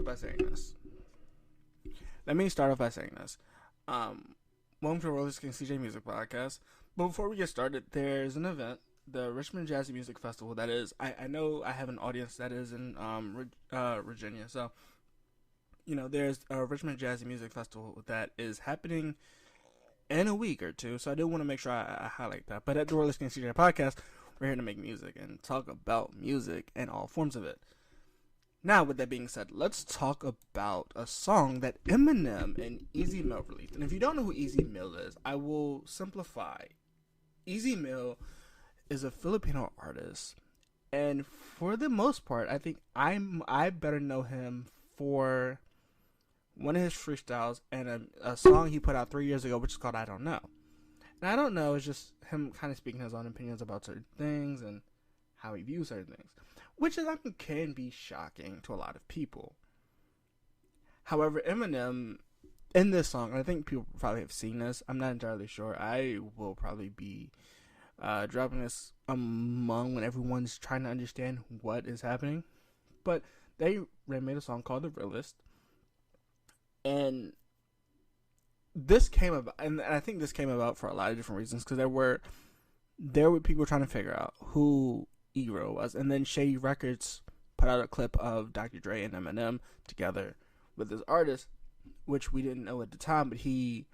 by saying this. Let me start off by saying this. Welcome to Roller King CJ Music Podcast. But before we get started, there's an event, the Richmond Jazzy Music Festival. That is, I know I have an audience that is in Virginia. So, there's a Richmond Jazzy Music Festival that is happening in a week or two. So I do want to make sure I highlight that. But at the Roller King CJ Podcast, we're here to make music and talk about music and all forms of it. Now, with that being said, let's talk about a song that Eminem and Easy Mill released. And if you don't know who Easy Mill is, I will simplify. Easy Mill is a Filipino artist, and for the most part, I think I better know him for one of his freestyles and a song he put out 3 years ago, which is called "I Don't Know." And "I Don't Know" is just him kind of speaking his own opinions about certain things and how he views certain things, which is, can be shocking to a lot of people. However, Eminem in this song, and I think people probably have seen this, I'm not entirely sure. I will probably be dropping this among when everyone's trying to understand what is happening. But they made a song called "The Realist," and this came about, and I think this came about for a lot of different reasons, because there were people trying to figure out who E-Ro was, and then Shady Records put out a clip of Dr. Dre and Eminem together with this artist, which we didn't know at the time, but he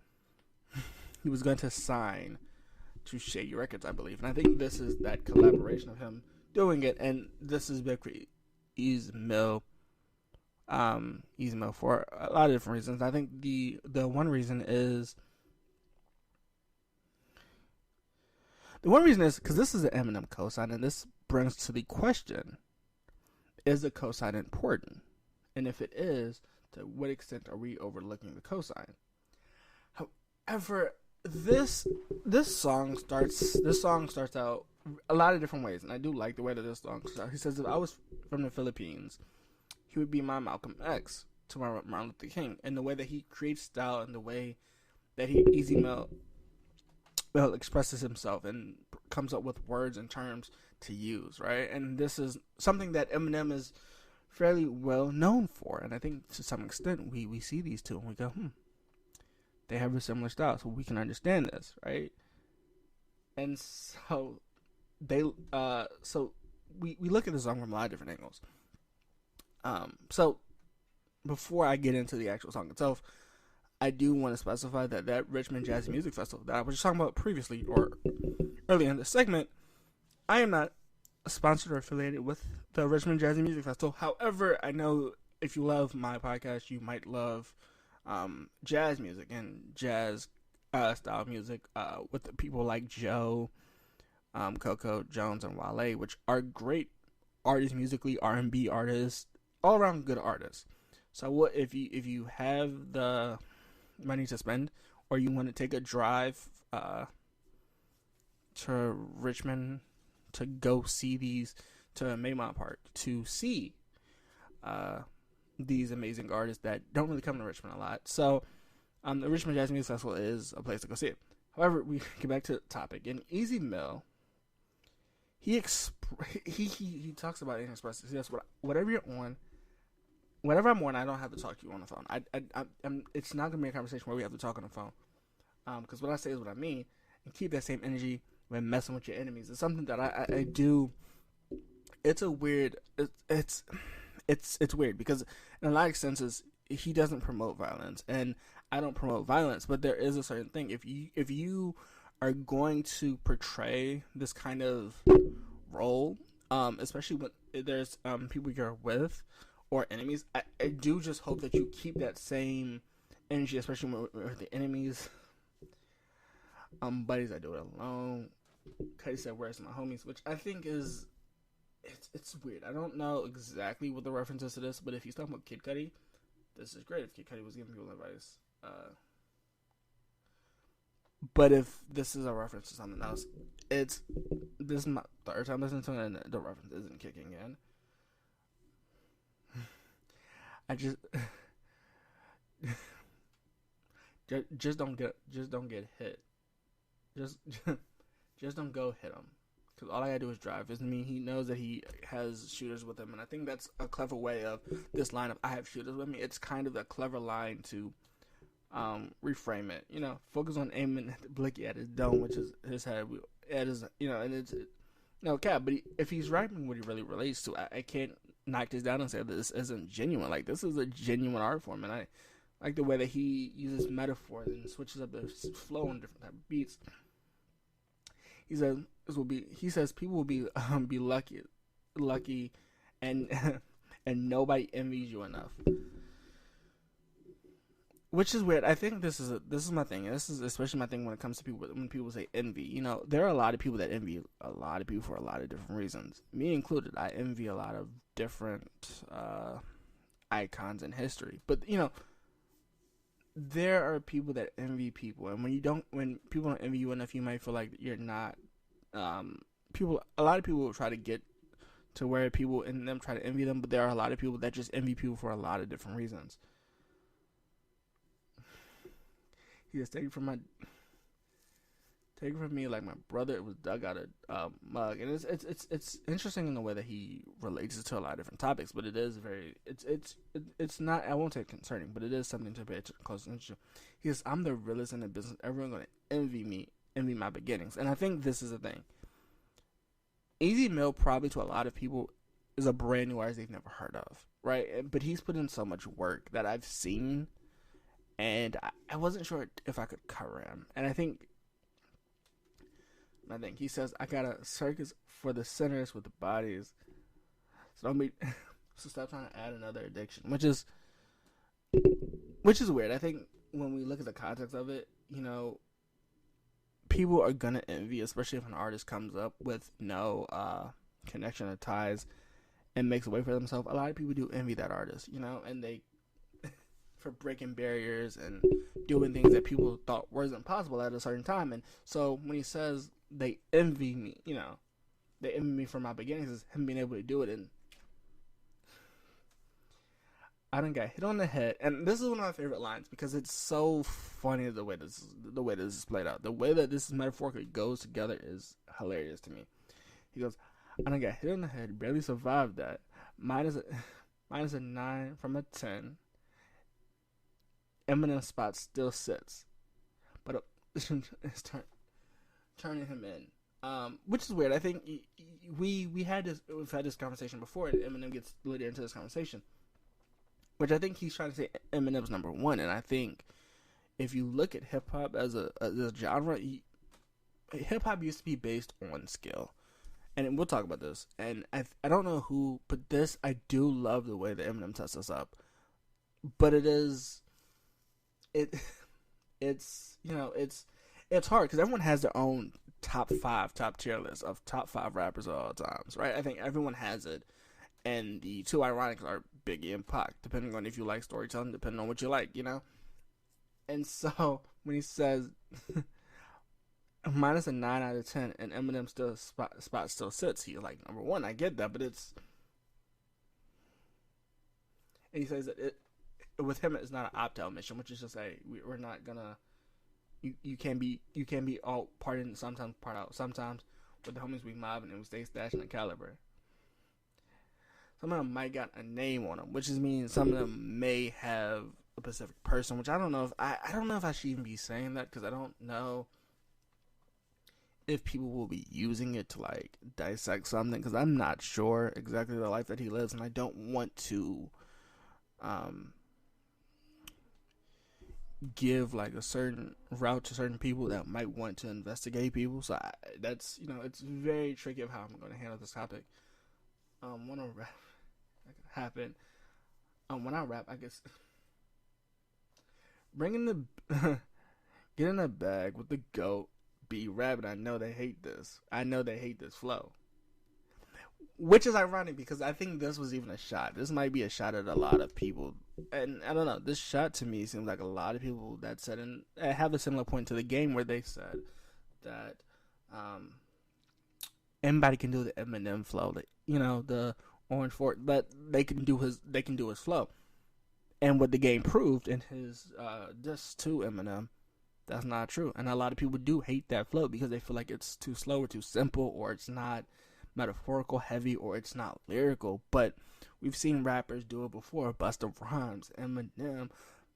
was going to sign to Shady Records, I believe. And I think this is that collaboration of him doing it, and this is big for Easy Mill for a lot of different reasons. I think the one reason is because this is an Eminem cosign, and this brings to the question: is the cosign important? And if it is, to what extent are we overlooking the cosign? However, this song starts out a lot of different ways, and I do like the way that this song starts. He says, "If I was from the Philippines, he would be my Malcolm X to my Martin Luther King." And the way that he creates style, and the way that he Easy Mill expresses himself and comes up with words and terms to use, right? And this is something that Eminem is fairly well known for, and I think to some extent we see these two and we go, they have a similar style, so we can understand this, right? And so we look at the song from a lot of different angles. So before I get into the actual song itself, I do want to specify that Richmond Jazzy Music Festival that I was just talking about previously or earlier in this segment, I am not sponsored or affiliated with the Richmond Jazzy Music Festival. However, I know if you love my podcast, you might love jazz music and jazz style music with the people like Joe, Coco Jones, and Wale, which are great artists musically, R&B artists, all around good artists. So what if you have the money to spend, or you want to take a drive to Richmond to go see to Maymont Park to see these amazing artists that don't really come to Richmond a lot. So the Richmond Jazz Music Festival is a place to go see it. However, we get back to the topic. In Easy Mill, he talks about it and expresses, he says, whatever you're on, whenever I'm on, I don't have to talk to you on the phone. It's not gonna be a conversation where we have to talk on the phone. Because what I say is what I mean, and keep that same energy when messing with your enemies. It's something that I do. It's a weird. It's weird because in a lot of senses he doesn't promote violence, and I don't promote violence. But there is a certain thing. If you are going to portray this kind of role, especially when there's people you're with or enemies, I do just hope that you keep that same energy, especially with the enemies. Buddies, I do it alone. Cuddy said, "Where's my homies?" Which I think is, it's weird. I don't know exactly what the reference is to this, but if he's talking about Kid Cudi, this is great. If Kid Cudi was giving people advice, but if this is a reference to something else, this is my third time listening to it, and the reference isn't kicking in. I just just don't get hit. Just don't go hit him, because all I gotta do is drive. Doesn't mean he knows that he has shooters with him, and I think that's a clever way of this line of "I have shooters with me." It's kind of a clever line to reframe it. Focus on aiming at the blicky at his dome, which is his head. At his, and it's no cap. But if he's writing what he really relates to, I can't knock this down and say that this isn't genuine. Like, this is a genuine art form, and I like the way that he uses metaphors and switches up the flow and different type of beats. He says people will be lucky, and and nobody envies you enough. Which is weird. I think this is my thing. This is especially my thing when it comes to people, when people say envy. There are a lot of people that envy a lot of people for a lot of different reasons. Me included. I envy a lot of different icons in history. But there are people that envy people, and when people don't envy you enough, you might feel like you're not. A lot of people will try to get to where people in them try to envy them, but there are a lot of people that just envy people for a lot of different reasons. He just take it from me like my brother. It was dug out a mug, and it's interesting in the way that he relates it to a lot of different topics. But it is it's not, I won't say concerning, but it is something to pay close attention to. He says, "I'm the realest in the business. Everyone's gonna envy my beginnings," and I think this is the thing. Easy Mill probably to a lot of people is a brand new artist they've never heard of, right? But he's put in so much work that I've seen. And I wasn't sure if I could cover him. And I think he says, "I got a circus for the sinners with the bodies. So stop trying to add another addiction," which is weird. I think when we look at the context of it, people are gonna envy, especially if an artist comes up with no connection or ties and makes a way for themselves. A lot of people do envy that artist, and they for breaking barriers and doing things that people thought wasn't possible at a certain time. And so when he says they envy me, they envy me for my beginnings, is him being able to do it. And I done got hit on the head, and this is one of my favorite lines because it's so funny the way this is played out. The way that this metaphorically goes together is hilarious to me. He goes, "I done got hit on the head, barely survived that. Minus a 9 from a 10. Eminem spot still sits, but it's turning him in." Which is weird. I think we've had this conversation before, and Eminem gets later into this conversation, which I think he's trying to say Eminem's number one. And I think if you look at hip hop as a genre, hip hop used to be based on skill, and we'll talk about this. And I don't know who, but I do love the way that Eminem sets us up, but it's hard because everyone has their own top tier list of top 5 rappers of all times, right? I think everyone has it, and the two ironic are Biggie and Pac, depending on if you like storytelling, depending on what you like, And so when he says minus a 9 out of 10 and Eminem spot still sits, he's like number one. I get that, but and he says that with him it's not an opt-out mission, which is to say we're not gonna. You can't be all part in, sometimes part out. Sometimes with the homies we mobbing and we stay stashing the caliber. Some of them might got a name on them, which means some of them may have a specific person. Which I don't know if I don't know if I should even be saying that, because I don't know if people will be using it to like dissect something, because I'm not sure exactly the life that he lives, and I don't want to give like a certain route to certain people that might want to investigate people. So that's it's very tricky of how I'm going to handle this topic. When I rap, that could happen. When I rap, I guess get in the bag with the GOAT, be rapping. I know they hate this. I know they hate this flow. Which is ironic because I think this was even a shot. This might be a shot at a lot of people. And I don't know. This shot to me seems like a lot of people that said, and have a similar point to the game where they said that anybody can do the Eminem flow. The Orange Fort, but they can do his flow. And what the game proved in his diss to Eminem, That's not true. And a lot of people do hate that flow because they feel like it's too slow or too simple, or it's not metaphorical heavy, or it's not lyrical. But we've seen rappers do it before. Busta Rhymes, Eminem,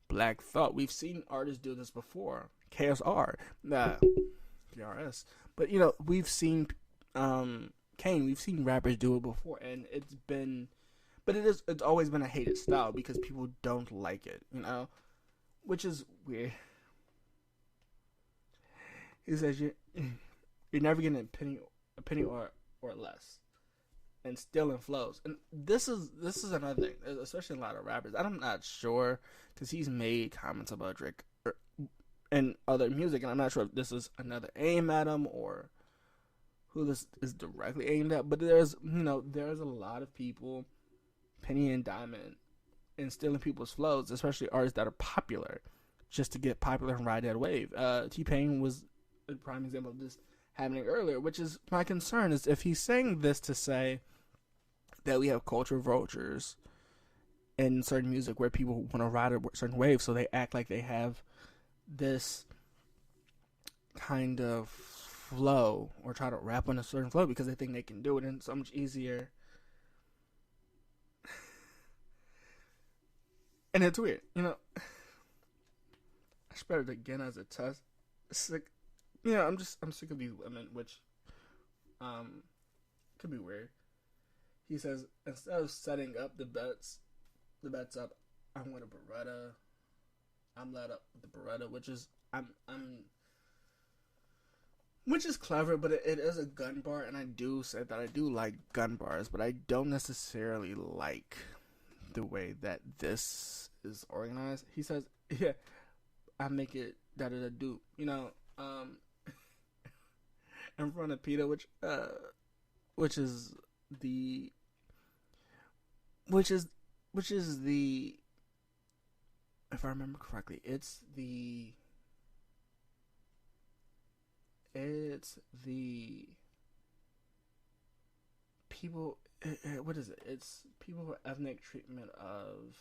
Black Thought. We've seen artists do this before. KSR, PRS. But we've seen Kane. We've seen rappers do it before, and it's always been a hated style because people don't like it. Which is weird. He says you're never getting a penny or less, and stealing flows. And this is another thing, especially in a lot of rappers. I'm not sure because he's made comments about Drake and other music, and I'm not sure if this is another aim at him or who this is directly aimed at. But there's a lot of people penny and diamond and stealing people's flows, especially artists that are popular, just to get popular and ride that wave. T-Pain was a prime example of this happening earlier, which is my concern, is if he's saying this to say that we have culture vultures in certain music where people want to ride a certain wave, so they act like they have this kind of flow or try to rap on a certain flow because they think they can do it, and it's so much easier. And it's weird, I spread it again as a test. Sick. I'm sick of these women, which could be weird. He says instead of setting up the bets up, I'm with a Beretta. I'm led up with the Beretta, which is which is clever, but it is a gun bar, and I do say that I do like gun bars, but I don't necessarily like the way that this is organized. He says, yeah, I make it da-da-da-do, in front of PETA, which is the if I remember correctly, it's the people, what is it? It's people with ethnic treatment of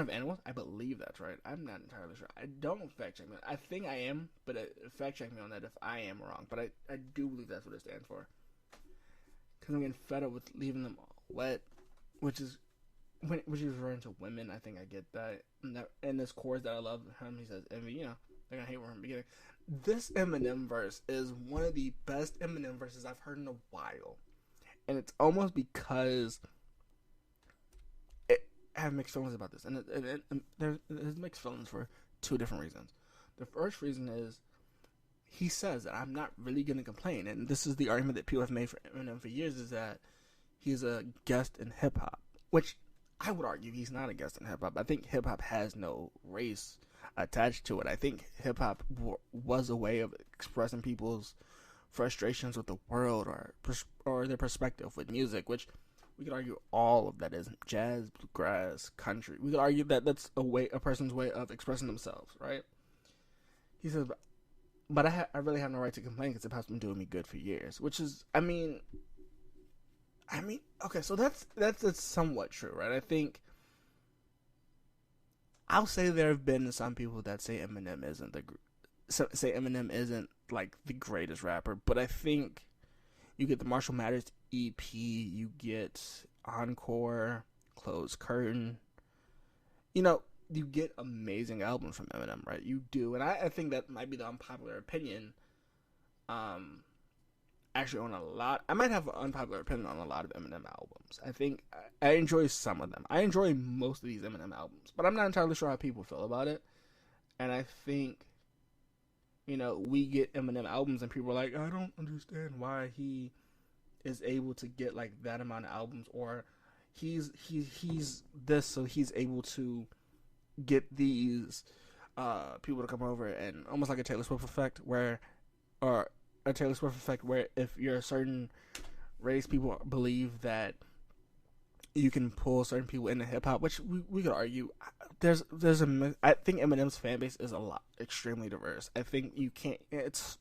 animals. I believe that's right. I'm not entirely sure. I don't fact check me. I think I am, but fact check me on that if I am wrong. But I do believe that's what it stands for. Because I'm getting fed up with leaving them all wet, which is referring to women. I think I get that. And this chorus that I love him, he says, envy, they're going to hate where I'm beginning. This Eminem verse is one of the best Eminem verses I've heard in a while. And it's almost because I have mixed feelings about this. And there's mixed feelings for two different reasons. The first reason is he says that I'm not really going to complain. And this is the argument that people have made for Eminem for years, is that he's a guest in hip-hop. Which I would argue he's not a guest in hip-hop. I think hip-hop has no race attached to it. I think hip-hop was a way of expressing people's frustrations with the world or their perspective with music, which we could argue all of that is jazz, bluegrass, country. We could argue that that's a person's way of expressing themselves, right? He says, but I really have no right to complain because hip-hop's been doing me good for years, which is, I mean, okay, so that's somewhat true, right? I think I'll say there have been some people that say Eminem isn't like the greatest rapper, but I think you get the Marshall Mathers EP, you get Encore, Closed Curtain, you get amazing albums from Eminem, right? You do, and I think that might be the unpopular opinion. Actually, on a lot, I might have an unpopular opinion on a lot of Eminem albums. I think I enjoy some of them. I enjoy most of these Eminem albums, but I'm not entirely sure how people feel about it. And I think, we get Eminem albums and people are like, I don't understand why he is able to get like that amount of albums, or he's this, so he's able to get these people to come over, and almost like a Taylor Swift effect where if you're a certain race, people believe that you can pull certain people into hip hop, which we could argue. I think Eminem's fan base is extremely diverse. I think you can't. It's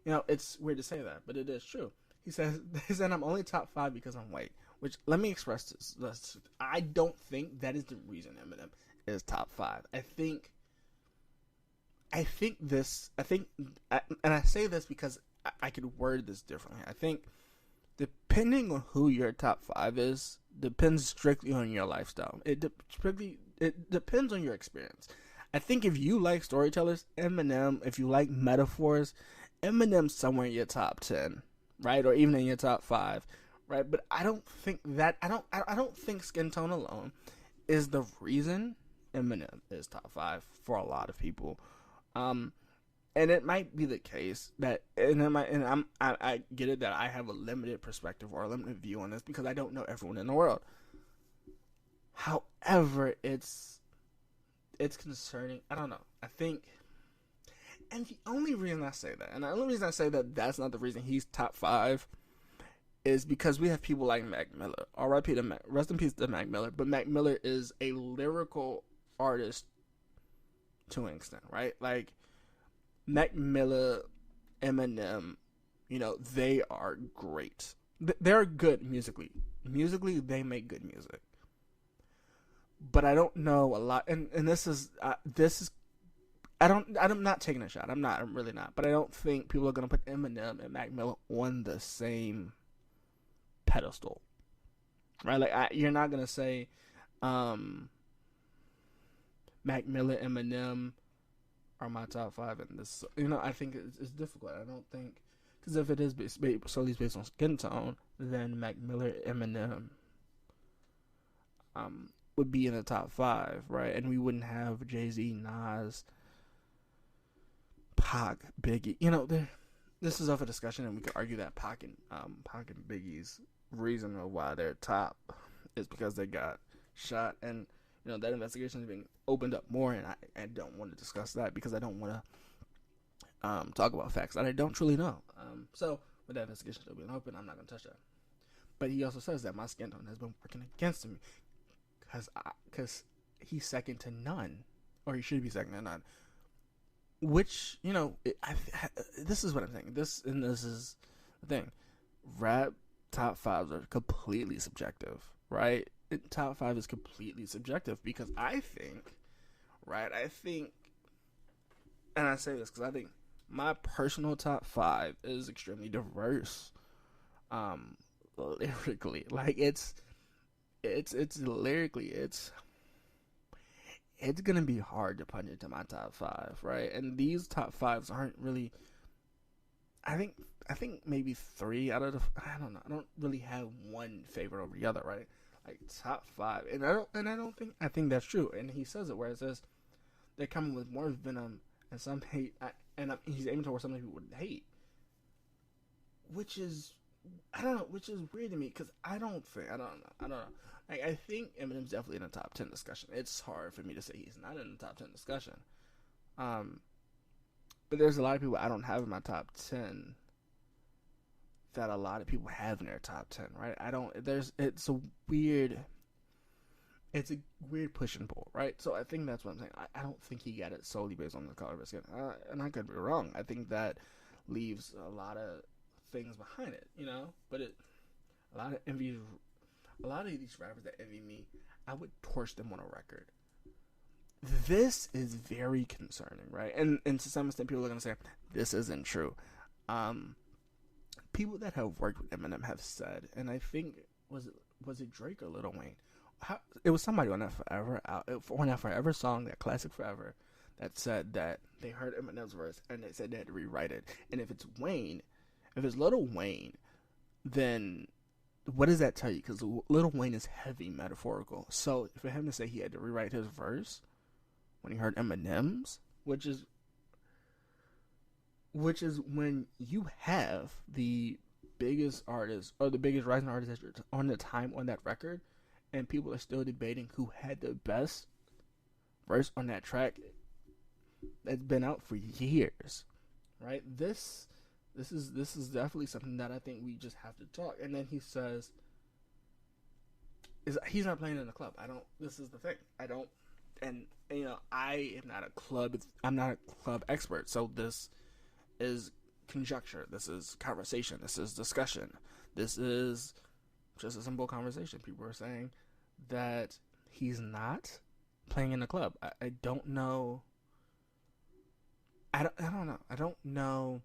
it's weird to say that, but it is true. He said I'm only top 5 because I'm white. Which, let me express this. I don't think that is the reason Eminem is top 5. I think and I say this because I could word this differently. I think depending on who your top five is, depends strictly on your lifestyle. It depends on your experience. I think if you like storytellers, Eminem. If you like metaphors, Eminem's somewhere in your top 10, right, or even in your top five, right. But I don't think that I don't think skin tone alone is the reason Eminem is top five for a lot of people. Um, and it might be the case that, I get it that I have a limited perspective or a limited view on this because I don't know everyone in the world. However, it's concerning. I don't know. I think, and the only reason I say that, and the only reason I say that that's not the reason he's top five, is because we have people like Mac Miller. R.I.P. to Mac. Rest in peace to Mac Miller. But Mac Miller is a lyrical artist to an extent, right? Like Mac Miller, Eminem, they are great. They're good musically. Musically, they make good music. But I don't know a lot, and this is I'm not taking a shot. I'm really not. But I don't think people are gonna put Eminem and Mac Miller on the same pedestal, right? Like you're not gonna say Mac Miller, Eminem are my top five in this. I think it's difficult. I don't think, because if it is solely based on skin tone, then Mac Miller, Eminem would be in the top five, right? And we wouldn't have Jay-Z, Nas, Pac, Biggie. This is up for discussion, and we could argue that Pac and Biggie's reason of why they're top is because they got shot, and that investigation is being opened up more, and I don't want to discuss that because I don't want to talk about facts that I don't truly know. So with that investigation still being open, I'm not going to touch that. But he also says that my skin tone has been working against me because he's second to none, or he should be second to none. Which, this is what I'm saying. This is the thing. Rap top fives are completely subjective, right? Top five is completely subjective because I think, and I say this because I think my personal top five is extremely diverse, lyrically. Like it's lyrically, it's gonna be hard to punch into my top five, right? And these top fives aren't really. I think maybe three out of the. I don't know. I don't really have one favorite over the other, right? Like top five, and I think that's true. And he says it where it says they're coming with more venom and some hate, and he's aiming towards something people would hate, which is which is weird to me because I don't know. Like I think Eminem's definitely in the top 10 discussion. It's hard for me to say he's not in the top 10 discussion. But there's a lot of people I don't have in my top 10 that a lot of people have in their top 10, right? It's a weird push and pull, right? So I think that's what I'm saying. I don't think he got it solely based on the color of his skin. And I could be wrong. I think that leaves a lot of things behind it, but a lot of these rappers that envy me, I would torch them on a record. This is very concerning, right? And to some extent, people are going to say, this isn't true. People that have worked with Eminem have said, and I think, was it Drake or Lil Wayne? It was somebody on that Forever song, that classic Forever, that said that they heard Eminem's verse, and they said they had to rewrite it. And if it's Lil Wayne, then what does that tell you? Because Lil Wayne is heavy metaphorical. So for him to say he had to rewrite his verse when he heard Eminem's, which is when you have the biggest artist or the biggest rising artist on the time on that record, and people are still debating who had the best verse on that track that's been out for years, right? This is definitely something that I think we just have to talk. And then he says, he's not playing in the club. This is the thing. I'm not a club expert. So this is conjecture. This is conversation. This is discussion. This is just a simple conversation. People are saying that he's not playing in the club. I don't know. I don't know. I don't know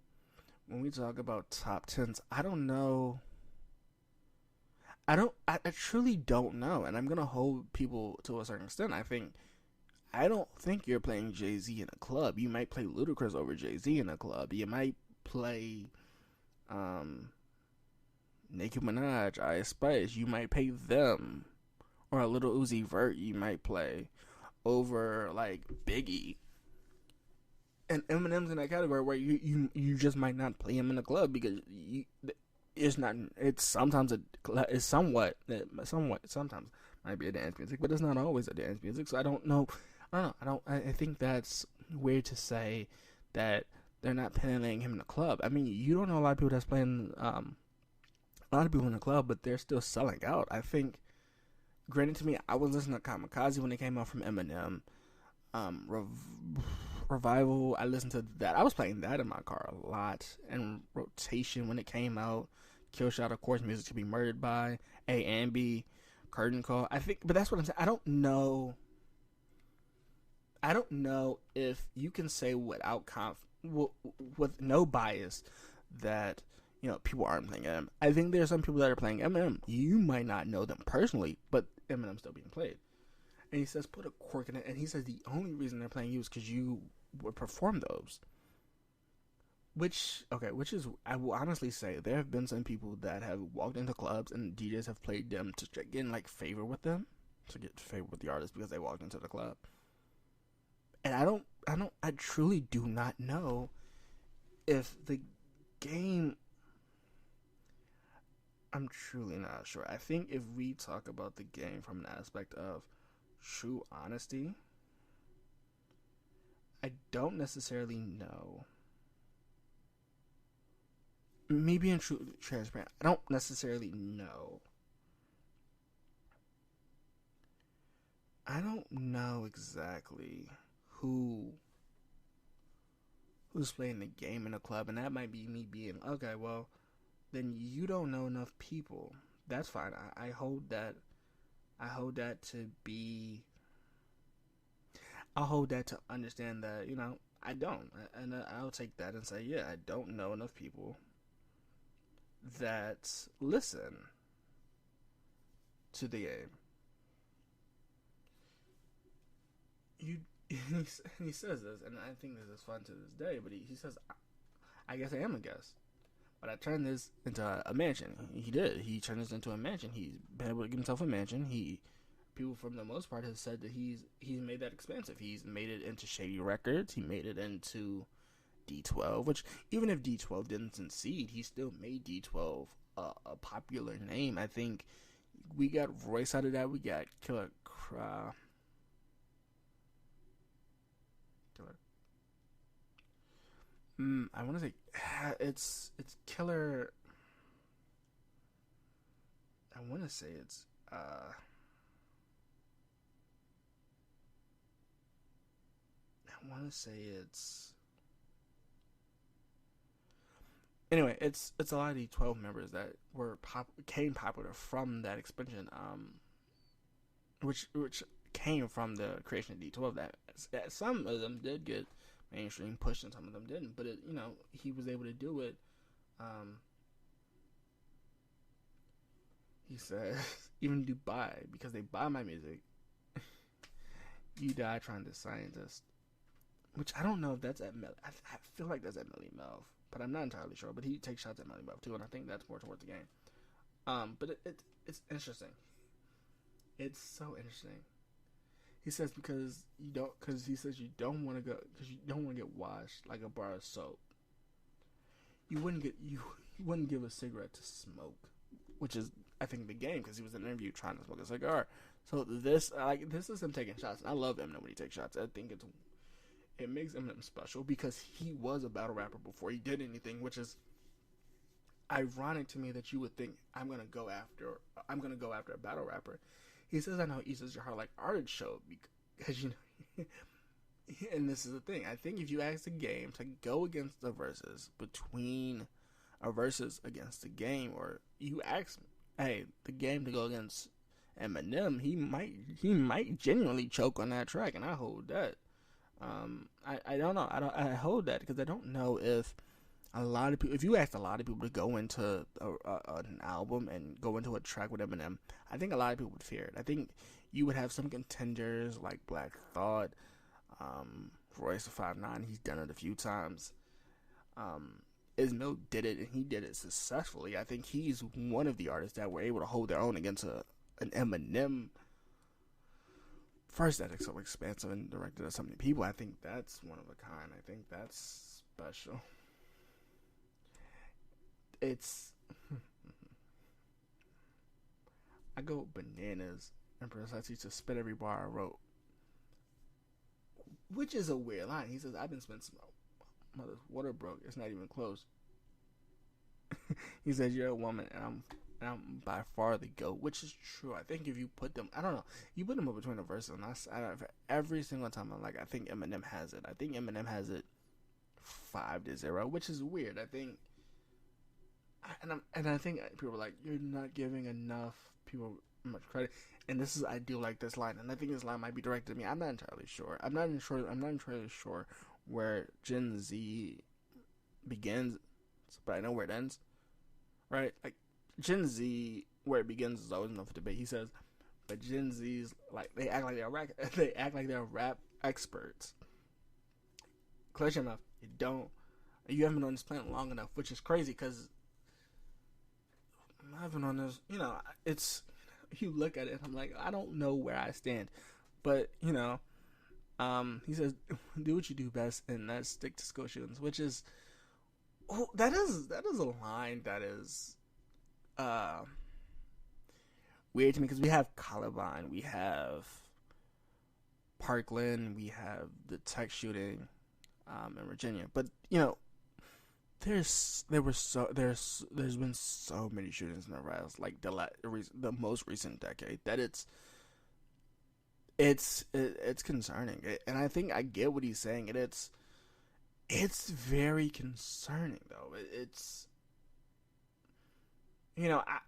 when we talk about top tens. I don't know. I truly don't know, and I'm gonna hold people to a certain extent. I don't think you're playing Jay Z in a club. You might play Ludacris over Jay Z in a club. You might play um Nicki Minaj, Ice Spice. You might pay them, or a Little Uzi Vert. You might play over like Biggie. And Eminem's in that category where you just might not play him in a club because it's not. It's sometimes it's somewhat sometimes might be a dance music, but it's not always a dance music. So I don't know. I don't know. I think that's weird to say that they're not playing him in the club. I mean, you don't know a lot of people that's playing a lot of people in the club, but they're still selling out. I think. Granted, to me, I was listening to Kamikaze when it came out from Eminem. Revival, I listened to that. I was playing that in my car a lot, and rotation when it came out. Killshot, of course, Music to Be Murdered By, A and B, Curtain Call. I think, but that's what I'm saying. I don't know. I don't know if you can say without with no bias that people aren't playing Eminem. I think there are some people that are playing Eminem. You might not know them personally, but Eminem's still being played. And he says, put a quirk in it. And he says the only reason they're playing you is because you would perform those. Which is, I will honestly say, there have been some people that have walked into clubs and DJs have played them to get in like favor with them, to get favor with the artist because they walked into the club. And I truly do not know if the game. I'm truly not sure. I think if we talk about the game from an aspect of true honesty, I don't necessarily know. Me being true transparent, I don't necessarily know. I don't know exactly who's playing the game in a club, and that might be me being okay. Well, then you don't know enough people. That's fine. I hold that. I hold that to be. I'll hold that to understand that I don't, and I'll take that and say, yeah, I don't know enough people that listen to the game. He says this, and I think this is fun to this day. But he says, I guess I am a guest. But I turned this into a mansion. He did. He turned this into a mansion. He's been able to give himself a mansion. People for the most part have said that he's made that expensive. He's made it into Shady Records. He made it into D12, which even if D12 didn't succeed, he still made D12 a popular name. I think we got Royce out of that. We got Killer. I want to say it's Killer. I want to say it's anyway, it's a lot of the 12 members that came popular from that expansion, which came from the creation of D12. That some of them did get mainstream push and some of them didn't, but he was able to do it. He says even Dubai, because they buy my music, you die trying to scientist, which I don't know if that's at Mel. I feel like that's at Melly Melv, but I'm not entirely sure. But he takes shots at Melly Melv too, and I think that's more towards the game. But it's interesting. It's so interesting. He says because he says you don't want to get washed like a bar of soap. You wouldn't give a cigarette to smoke, which is I think the game, because he was in an interview trying to smoke a cigar. So this is him taking shots. And I love Eminem when he takes shots. I think it makes Eminem special because he was a battle rapper before he did anything, which is ironic to me that you would think I'm gonna go after a battle rapper. He says, I know it eases your heart like artist show because and this is the thing. I think if you ask the game to go against the verses between a versus against the game, or you ask, hey, the game to go against Eminem, he might genuinely choke on that track, and I hold that. I don't know. I hold that because I don't know if a lot of people, if you asked a lot of people to go into an album and go into a track with Eminem, I think a lot of people would fear it. I think you would have some contenders like Black Thought, Royce the 5'9". He's done it a few times. Ismail did it and he did it successfully. I think he's one of the artists that were able to hold their own against an Eminem. First, that is so expansive and directed at so many people. I think that's one of a kind. I think that's special. It's I go bananas and precisely to spit every bar I wrote, which is a weird line. He says, "I've been spending some mother's water broke. It's not even close." He says, "You're a woman, and I'm by far the GOAT," which is true. I think if you put them, I don't know, you put them up between the verses, and every single time I'm like, I think Eminem has it. I think Eminem has it 5-0, which is weird. I think. And I think people are like, you're not giving enough people much credit. And I do like this line, and I think this line might be directed at me. I'm not entirely sure. I'm not entirely sure where Gen Z begins, but I know where it ends. Right? Like Gen Z, where it begins is always enough for debate. He says, but Gen Z's like they act like they're rap experts. Close your mouth. You don't. You haven't been on this planet long enough, which is crazy because. I've been on this, it's, you look at it, I'm like, I don't know where I stand, but, he says, do what you do best, and that's stick to school shootings, which is, that is a line that is, weird to me, because we have Columbine, we have Parkland, we have the tech shooting, in Virginia, but, there's been so many shootings in the last, like the most recent decade, that it's concerning, and I think I get what he's saying, and it's very concerning though.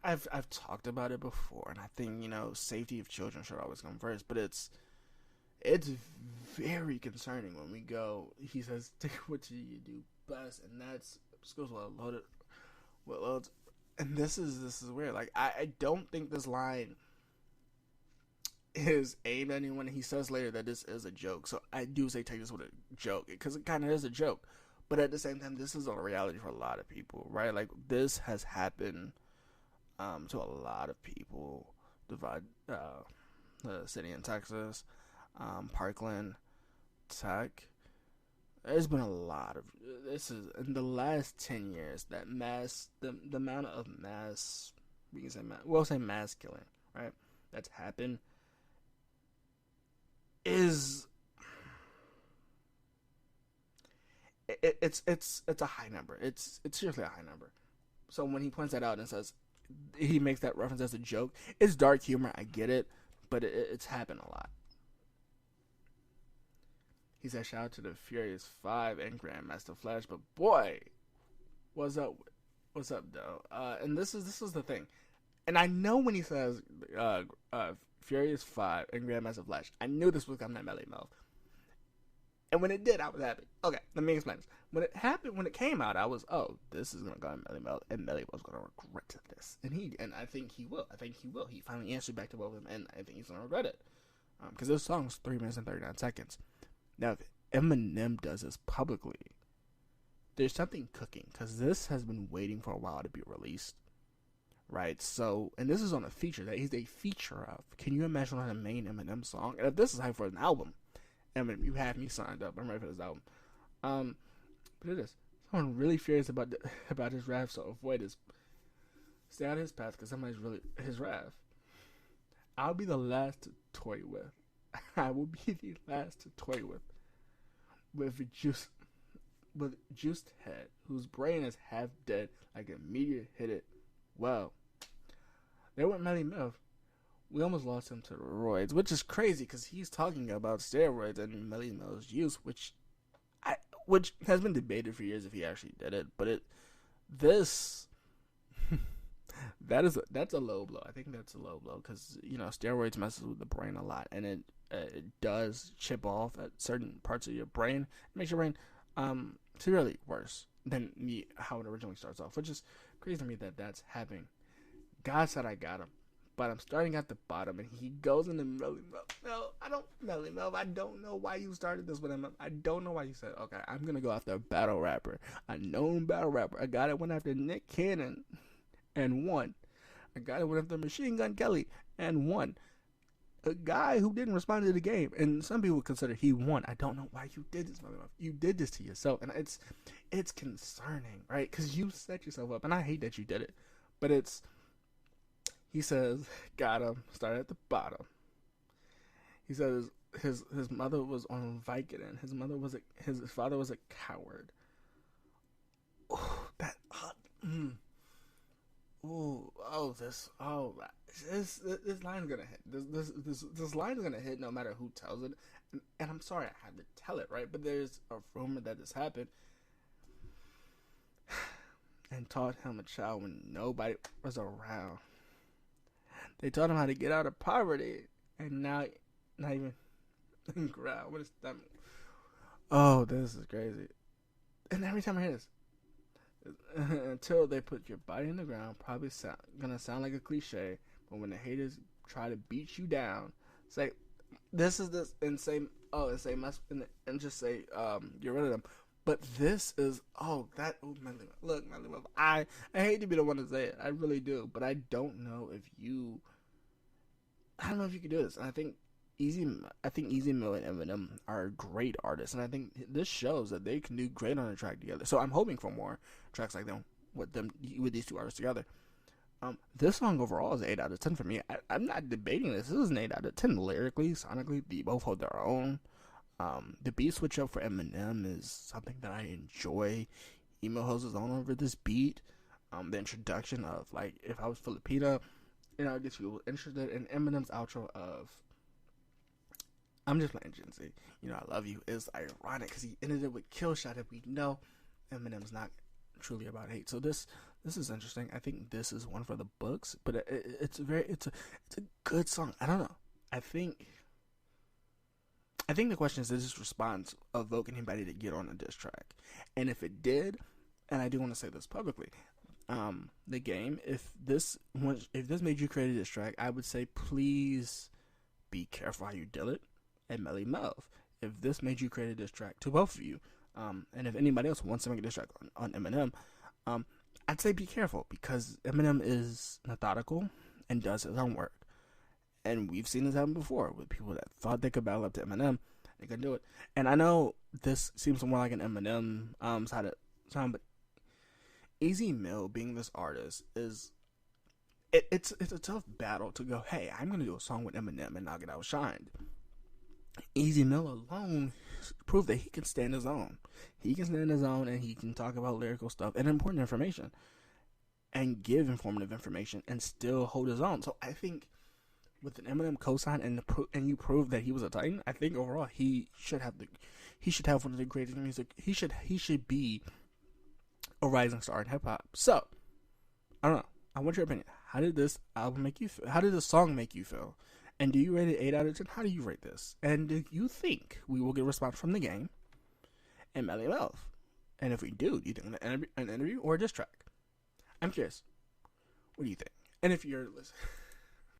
I've talked about it before, and I think safety of children should always come first, but it's very concerning when we go. He says, "Take what you do best," and that's schools well loaded. And this is weird. Like I don't think this line is aimed at anyone. He says later that this is a joke, so I do say take this with a joke because it kind of is a joke. But at the same time, this is a reality for a lot of people, right? Like this has happened to a lot of people. The city in Texas, Parkland, Tech. There's been a lot of this is in the last 10 years that the amount of mass, we can say mass killing, right, that's happened is it's a high number. It's seriously a high number. So when he points that out and says he makes that reference as a joke, it's dark humor. I get it, but it's happened a lot. He said, "Shout out to the Furious 5 and Grandmaster Flash." But boy, what's up though? And this is the thing. And I know when he says Furious 5 and Grandmaster Flash, I knew this was coming at Melly Mel. And when it did, I was happy. Okay, let me explain this. When it came out, I was, this is gonna go on Melly Mel, and Melly was gonna regret this. And I think he will. He finally answered back to both of them, and I think he's gonna regret it. Because this song's 3 minutes and 39 seconds. Now, if Eminem does this publicly, there's something cooking, because this has been waiting for a while to be released, right? So, and this is on a feature that he's a feature of. Can you imagine on a main Eminem song? And if this is hype for an album, Eminem, you have me signed up. I'm ready for this album. But it is. Someone really furious about his rap, so avoid this. Stay out of his path, because somebody's really his rap. I'll be the last to toy with. I will be the last to toy with juiced head, whose brain is half dead, like a meteor hit it. Well, there went Melly Mel. We almost lost him to roids, which is crazy because he's talking about steroids and Melly Mel's use, which has been debated for years if he actually did it. But that's a low blow. I think that's a low blow because steroids messes with the brain a lot, and it does chip off at certain parts of your brain. It makes your brain severely worse than how it originally starts off, which is crazy to me that that's happening. God said I got him, but I'm starting at the bottom, and he goes into Melly Mel. No, I don't, Melly Mel. I don't know why you started this with him. I don't know why you said, okay, I'm gonna go after a battle rapper, a known battle rapper. A guy that went after Nick Cannon and won. A guy that went after Machine Gun Kelly and won. A guy who didn't respond to the game, and some people consider he won. I don't know why you did this, Melly Mel. You did this to yourself, and it's concerning, right? Because you set yourself up, and I hate that you did it, but it's. He says, got him, started at the bottom. He says his mother was on Vicodin. His father was a coward. Oh, that this line's gonna hit. This line is gonna hit no matter who tells it. And I'm sorry I had to tell it, right? But there's a rumor that this happened. And taught him a child when nobody was around. They taught him how to get out of poverty, and now, not even ground. What is that? Oh, this is crazy. And every time I hear this, until they put your body in the ground, probably gonna sound like a cliche, but when the haters try to beat you down, say, this is this, and say, and just say, get rid of them. But this is, look, I hate to be the one to say it. I really do. But I don't know if you can do this. And I think Easy Mill and Eminem are great artists. And I think this shows that they can do great on a track together. So I'm hoping for more tracks like them with these two artists together. This song overall is an 8 out of 10 for me. I'm not debating this. This is an 8 out of 10 lyrically, sonically. They both hold their own. The beat switch up for Eminem is something that I enjoy. Emo holds his own over this beat. The introduction of, like, if I was Filipino, it gets you interested in Eminem's outro of I'm just playing Gen Z. I love you is ironic because he ended it with Kill Shot, and we know Eminem's not truly about hate. So this is interesting. I think this is one for the books, but it's a good song. I don't know. I think the question is, does this response evoke anybody to get on a diss track? And if it did, and I do want to say this publicly, the game, if this made you create a diss track, I would say please be careful how you deal it. And Melly Melv, if this made you create a diss track to both of you, and if anybody else wants to make a diss track on Eminem, I'd say be careful, because Eminem is methodical and does his own work. And we've seen this happen before with people that thought they could battle up to Eminem. They couldn't do it. And I know this seems more like an Eminem side of sound, but Easy Mill being this artist is it's a tough battle to go, hey, I'm gonna do a song with Eminem and not get outshined. Easy Mill alone proved that he can stand his own. He can stand his own, and he can talk about lyrical stuff and important information and give informative information and still hold his own. So I think with an Eminem cosign and you prove that he was a Titan, I think overall he should have one of the greatest music. He should be a rising star in hip hop. So I don't know. I want your opinion. How did this album make you feel? How did the song make you feel? And do you rate it 8 out of 10? How do you rate this? And do you think we will get a response from the game and Melly Melv? And if we do you think an interview or a diss track? I'm curious. What do you think? And if you're listening,